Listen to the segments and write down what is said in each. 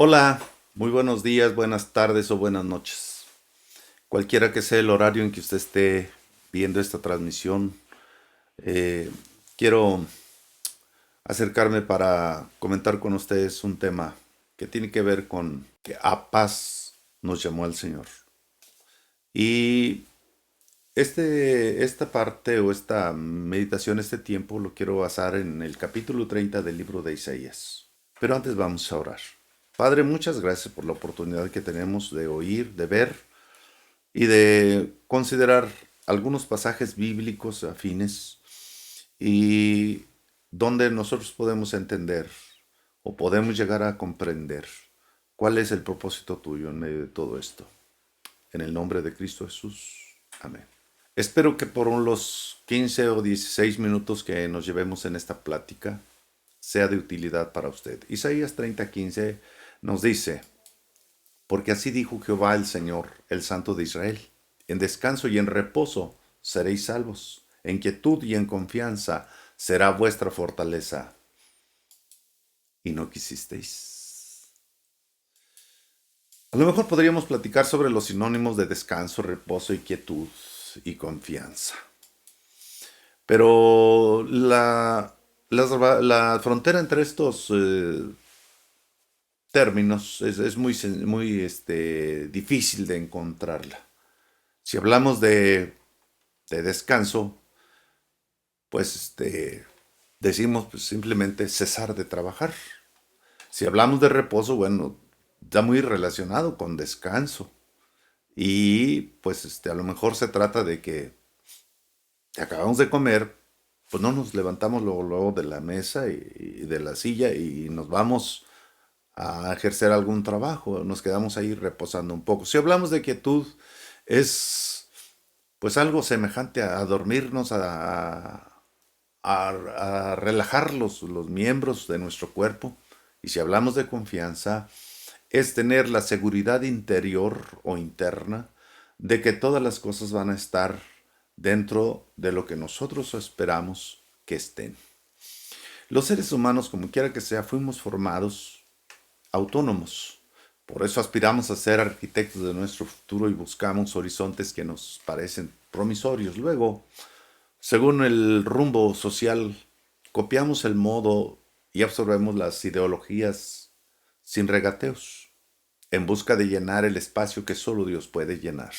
Hola, muy buenos días, buenas tardes o buenas noches. Cualquiera que sea el horario en que usted esté viendo esta transmisión, eh, quiero acercarme para comentar con ustedes un tema que tiene que ver con que a paz nos llamó el Señor. Y esta parte o esta meditación, este tiempo, lo quiero basar en el capítulo 30 del libro de Isaías. Pero antes vamos a orar. Padre, muchas gracias por la oportunidad que tenemos de oír, de ver y de considerar algunos pasajes bíblicos afines y donde nosotros podemos entender o podemos llegar a comprender cuál es el propósito tuyo en medio de todo esto. En el nombre de Cristo Jesús. Amén. Espero que por los 15 o 16 minutos que nos llevemos en esta plática sea de utilidad para usted. Isaías 30:15 nos dice: porque así dijo Jehová el Señor, el Santo de Israel: en descanso y en reposo seréis salvos, en quietud y en confianza será vuestra fortaleza. Y no quisisteis. A lo mejor podríamos platicar sobre los sinónimos de descanso, reposo y quietud y confianza. Pero la frontera entre estos términos es muy difícil de encontrarla. Si hablamos de descanso, pues decimos pues, simplemente cesar de trabajar. Si hablamos de reposo, bueno, está muy relacionado con descanso. Y pues a lo mejor se trata de que acabamos de comer, pues no nos levantamos luego de la mesa y de la silla y nos vamos a ejercer algún trabajo, nos quedamos ahí reposando un poco. Si hablamos de quietud, es pues algo semejante a dormirnos, a relajar los miembros de nuestro cuerpo. Y si hablamos de confianza, es tener la seguridad interior o interna de que todas las cosas van a estar dentro de lo que nosotros esperamos que estén. Los seres humanos, como quiera que sea, fuimos formados autónomos. Por eso aspiramos a ser arquitectos de nuestro futuro y buscamos horizontes que nos parecen promisorios. Luego, según el rumbo social, copiamos el modo y absorbemos las ideologías sin regateos, en busca de llenar el espacio que solo Dios puede llenar.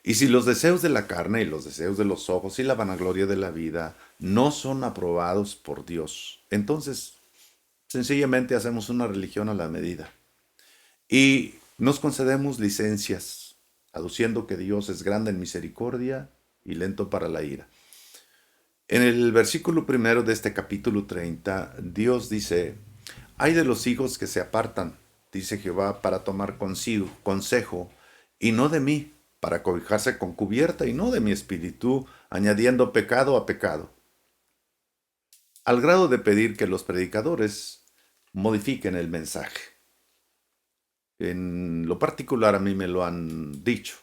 Y si los deseos de la carne y los deseos de los ojos y la vanagloria de la vida no son aprobados por Dios, entonces sencillamente hacemos una religión a la medida y nos concedemos licencias, aduciendo que Dios es grande en misericordia y lento para la ira. En el versículo primero de este capítulo 30, Dios dice: hay de los hijos que se apartan, dice Jehová, para tomar consigo consejo, y no de mí, para cobijarse con cubierta, y no de mi espíritu, añadiendo pecado a pecado, al grado de pedir que los predicadores modifiquen el mensaje. En lo particular a mí me lo han dicho.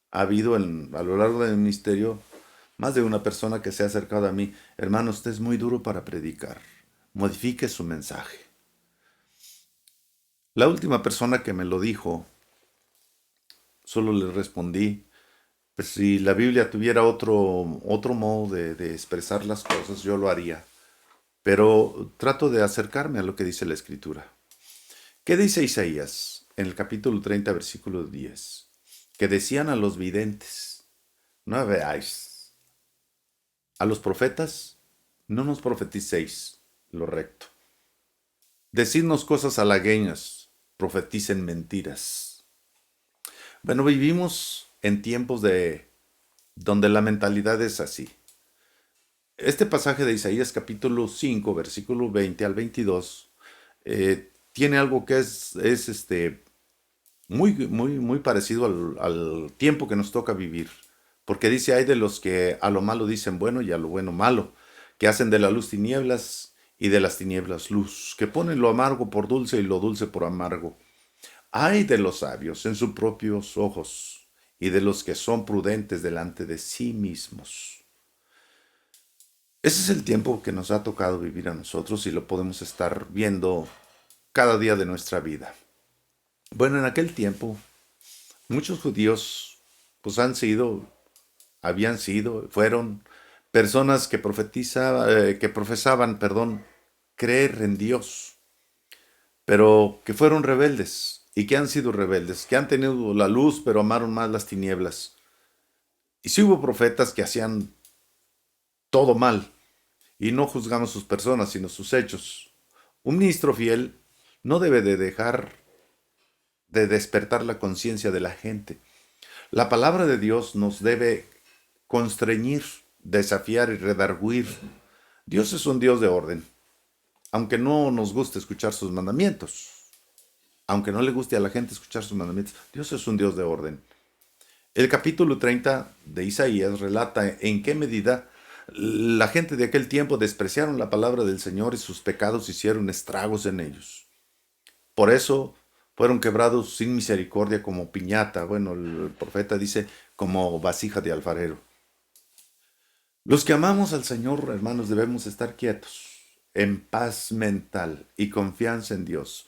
Ha habido a lo largo del ministerio más de una persona que se ha acercado a mí: hermano, usted es muy duro para predicar, modifique su mensaje. La última persona que me lo dijo, solo le respondí: pues si la Biblia tuviera otro modo de expresar las cosas, yo lo haría. Pero trato de acercarme a lo que dice la Escritura. ¿Qué dice Isaías en el capítulo 30, versículo 10? Que decían a los videntes: no veáis. A los profetas: no nos profeticéis lo recto. Decidnos cosas halagüeñas, profeticen mentiras. Bueno, vivimos en tiempos donde la mentalidad es así. Este pasaje de Isaías capítulo 5, versículo 20 al 22, tiene algo que es muy parecido al tiempo que nos toca vivir. Porque dice: hay de los que a lo malo dicen bueno y a lo bueno malo, que hacen de la luz tinieblas y de las tinieblas luz, que ponen lo amargo por dulce y lo dulce por amargo. Hay de los sabios en sus propios ojos y de los que son prudentes delante de sí mismos. Ese es el tiempo que nos ha tocado vivir a nosotros y lo podemos estar viendo cada día de nuestra vida. Bueno, en aquel tiempo, muchos judíos pues fueron personas que profesaban, creer en Dios, pero que fueron rebeldes y que han sido rebeldes, que han tenido la luz, pero amaron más las tinieblas. Y sí hubo profetas que hacían todo mal, y no juzgamos sus personas, sino sus hechos. Un ministro fiel no debe de dejar de despertar la conciencia de la gente. La palabra de Dios nos debe constreñir, desafiar y redarguir. Dios es un Dios de orden, aunque no nos guste escuchar sus mandamientos, aunque no le guste a la gente escuchar sus mandamientos, Dios es un Dios de orden. El capítulo 30 de Isaías relata en qué medida la gente de aquel tiempo despreciaron la palabra del Señor y sus pecados hicieron estragos en ellos. Por eso fueron quebrados sin misericordia como piñata. Bueno, el profeta dice como vasija de alfarero. Los que amamos al Señor, hermanos, debemos estar quietos, en paz mental y confianza en Dios.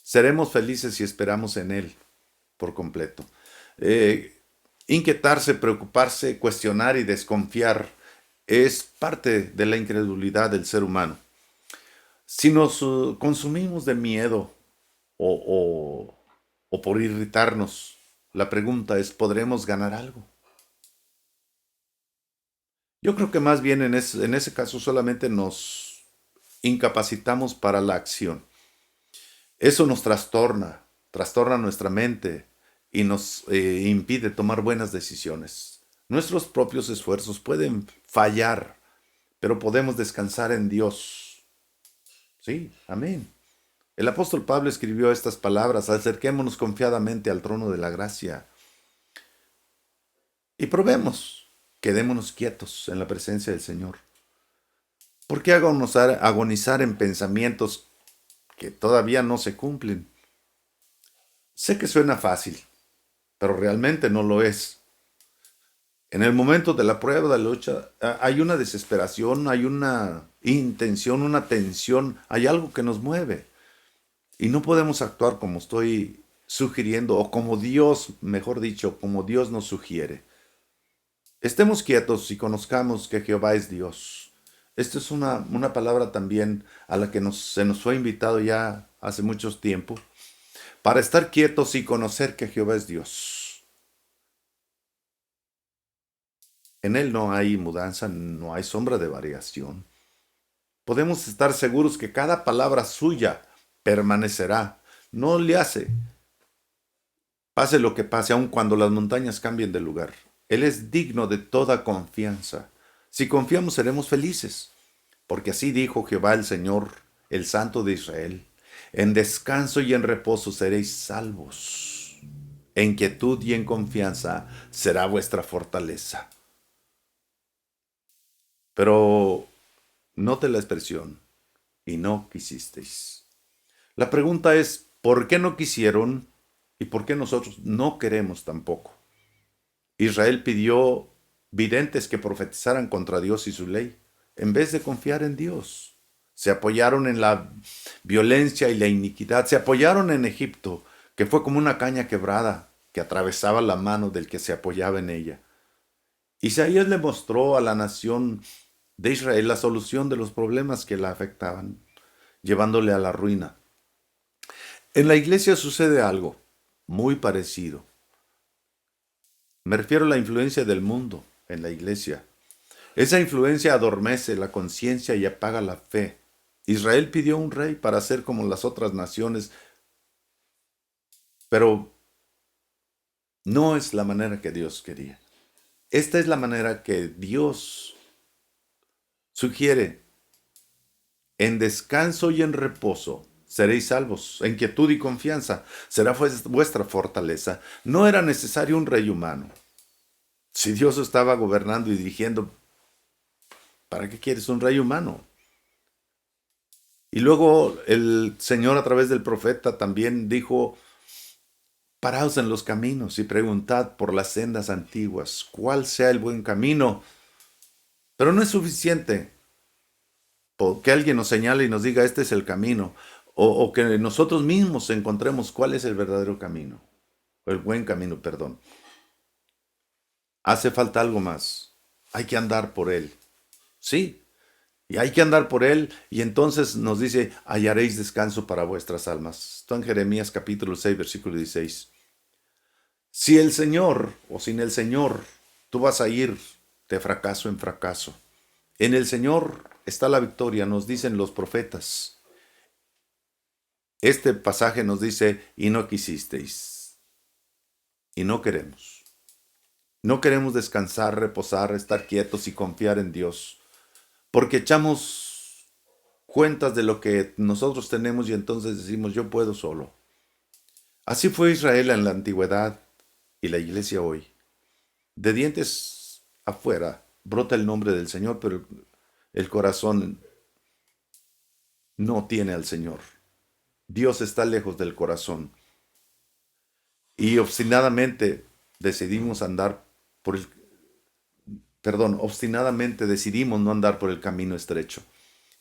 Seremos felices si esperamos en Él por completo. Inquietarse, preocuparse, cuestionar y desconfiar es parte de la incredulidad del ser humano. Si nos consumimos de miedo o por irritarnos, la pregunta es, ¿podremos ganar algo? Yo creo que más bien en ese caso solamente nos incapacitamos para la acción. Eso nos trastorna nuestra mente y nos impide tomar buenas decisiones. Nuestros propios esfuerzos pueden fallar, pero podemos descansar en Dios. Sí, amén. El apóstol Pablo escribió estas palabras: acerquémonos confiadamente al trono de la gracia y probemos, quedémonos quietos en la presencia del Señor. ¿Por qué agonizar en pensamientos que todavía no se cumplen? Sé que suena fácil, pero realmente no lo es. En el momento de la prueba, de la lucha, hay una desesperación, hay una intención, una tensión, hay algo que nos mueve. Y no podemos actuar como estoy sugiriendo, o como Dios, mejor dicho, como Dios nos sugiere. Estemos quietos y conozcamos que Jehová es Dios. Esta es una palabra también a la que se nos fue invitado ya hace mucho tiempo, para estar quietos y conocer que Jehová es Dios. En Él no hay mudanza, no hay sombra de variación. Podemos estar seguros que cada palabra suya permanecerá. No le hace, pase lo que pase, aun cuando las montañas cambien de lugar. Él es digno de toda confianza. Si confiamos seremos felices, porque así dijo Jehová el Señor, el Santo de Israel: en descanso y en reposo seréis salvos. En quietud y en confianza será vuestra fortaleza. Pero note la expresión, y no quisisteis. La pregunta es, ¿por qué no quisieron y por qué nosotros no queremos tampoco? Israel pidió videntes que profetizaran contra Dios y su ley, en vez de confiar en Dios. Se apoyaron en la violencia y la iniquidad, se apoyaron en Egipto, que fue como una caña quebrada que atravesaba la mano del que se apoyaba en ella. Isaías le mostró a la nación de Israel la solución de los problemas que la afectaban, llevándole a la ruina. En la iglesia sucede algo muy parecido. Me refiero a la influencia del mundo en la iglesia. Esa influencia adormece la conciencia y apaga la fe. Israel pidió un rey para ser como las otras naciones, pero no es la manera que Dios quería. Esta es la manera que Dios sugiere. En descanso y en reposo seréis salvos, en quietud y confianza será vuestra fortaleza. No era necesario un rey humano. Si Dios estaba gobernando y dirigiendo, ¿para qué quieres un rey humano? Y luego el Señor a través del profeta también dijo: paraos en los caminos y preguntad por las sendas antiguas, cuál sea el buen camino. Pero no es suficiente que alguien nos señale y nos diga este es el camino, o que nosotros mismos encontremos cuál es el verdadero camino, o el buen camino, perdón. Hace falta algo más. Hay que andar por él. Sí, y hay que andar por él. Y entonces nos dice, hallaréis descanso para vuestras almas. Está en Jeremías capítulo 6, versículo 16. Si el Señor, o sin el Señor, tú vas a ir de fracaso en fracaso. En el Señor está la victoria, nos dicen los profetas. Este pasaje nos dice, y no quisisteis, y no queremos. No queremos descansar, reposar, estar quietos y confiar en Dios, porque echamos cuentas de lo que nosotros tenemos y entonces decimos, yo puedo solo. Así fue Israel en la antigüedad y la iglesia hoy. De dientes afuera brota el nombre del Señor, pero el corazón no tiene al Señor. Dios está lejos del corazón. Y obstinadamente decidimos andar por el, obstinadamente decidimos no andar por el camino estrecho.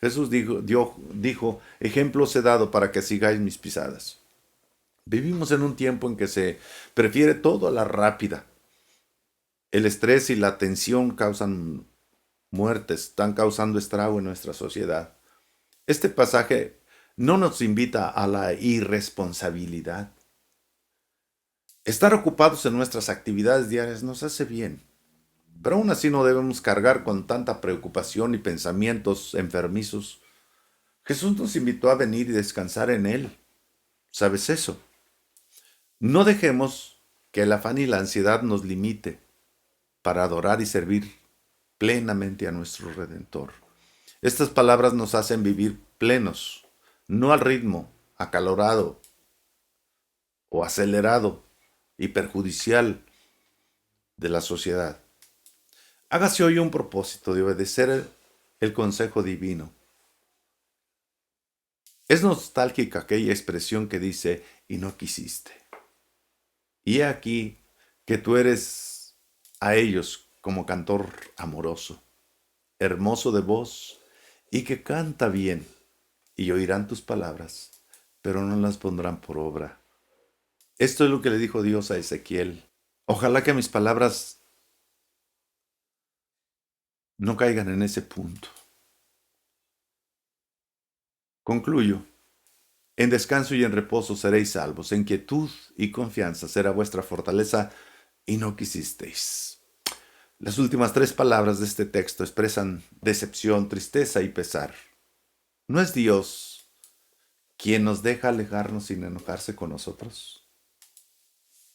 Jesús dijo, ejemplos he dado para que sigáis mis pisadas. Vivimos en un tiempo en que se prefiere todo a la rápida. El estrés y la tensión causan muertes, están causando estrago en nuestra sociedad. Este pasaje no nos invita a la irresponsabilidad. Estar ocupados en nuestras actividades diarias nos hace bien, pero aún así no debemos cargar con tanta preocupación y pensamientos enfermizos. Jesús nos invitó a venir y descansar en Él. ¿Sabes eso? No dejemos que el afán y la ansiedad nos limite para adorar y servir plenamente a nuestro Redentor. Estas palabras nos hacen vivir plenos, no al ritmo acalorado o acelerado y perjudicial de la sociedad. Hágase hoy un propósito de obedecer el consejo divino. Es nostálgica aquella expresión que dice, y no quisiste. Y he aquí que tú eres a ellos como cantor amoroso, hermoso de voz y que canta bien, y oirán tus palabras, pero no las pondrán por obra. Esto es lo que le dijo Dios a Ezequiel. Ojalá que mis palabras no caigan en ese punto. Concluyo. En descanso y en reposo seréis salvos, en quietud y confianza será vuestra fortaleza, y no quisisteis. Las últimas tres palabras de este texto expresan decepción, tristeza y pesar. ¿No es Dios quien nos deja alejarnos sin enojarse con nosotros?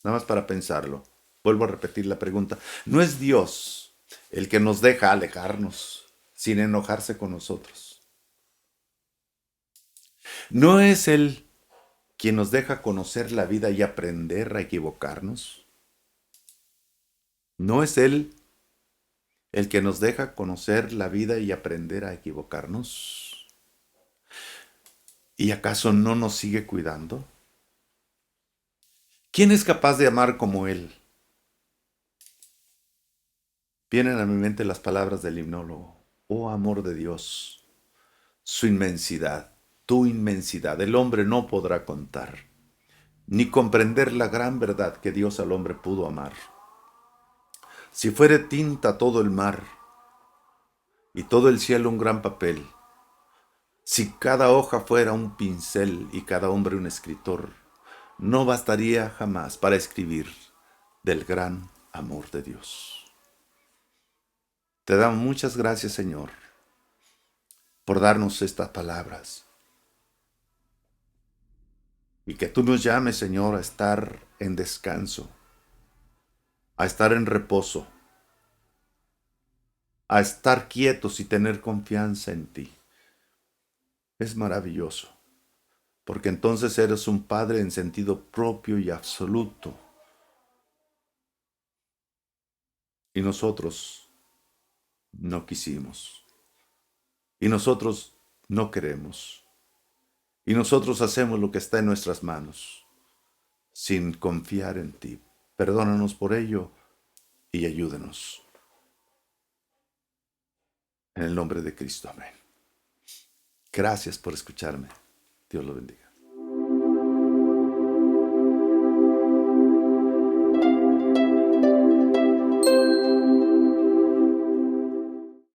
Nada más para pensarlo. Vuelvo a repetir la pregunta. ¿No es Dios el que nos deja alejarnos sin enojarse con nosotros? ¿No es Él quien nos deja conocer la vida y aprender a equivocarnos? ¿No es Él el que nos deja conocer la vida y aprender a equivocarnos? ¿Y acaso no nos sigue cuidando? ¿Quién es capaz de amar como Él? Vienen a mi mente las palabras del himnólogo. Oh amor de Dios, su inmensidad, tu inmensidad, el hombre no podrá contar, ni comprender la gran verdad que Dios al hombre pudo amar. Si fuere tinta todo el mar y todo el cielo un gran papel, si cada hoja fuera un pincel y cada hombre un escritor, no bastaría jamás para escribir del gran amor de Dios. Te damos muchas gracias, Señor, por darnos estas palabras. Y que tú nos llames, Señor, a estar en descanso, a estar en reposo, a estar quietos y tener confianza en ti. Es maravilloso, porque entonces eres un Padre en sentido propio y absoluto. Y nosotros no quisimos. Y nosotros no queremos. Y nosotros hacemos lo que está en nuestras manos, sin confiar en ti. Perdónanos por ello y ayúdenos. En el nombre de Cristo, amén. Gracias por escucharme. Dios lo bendiga.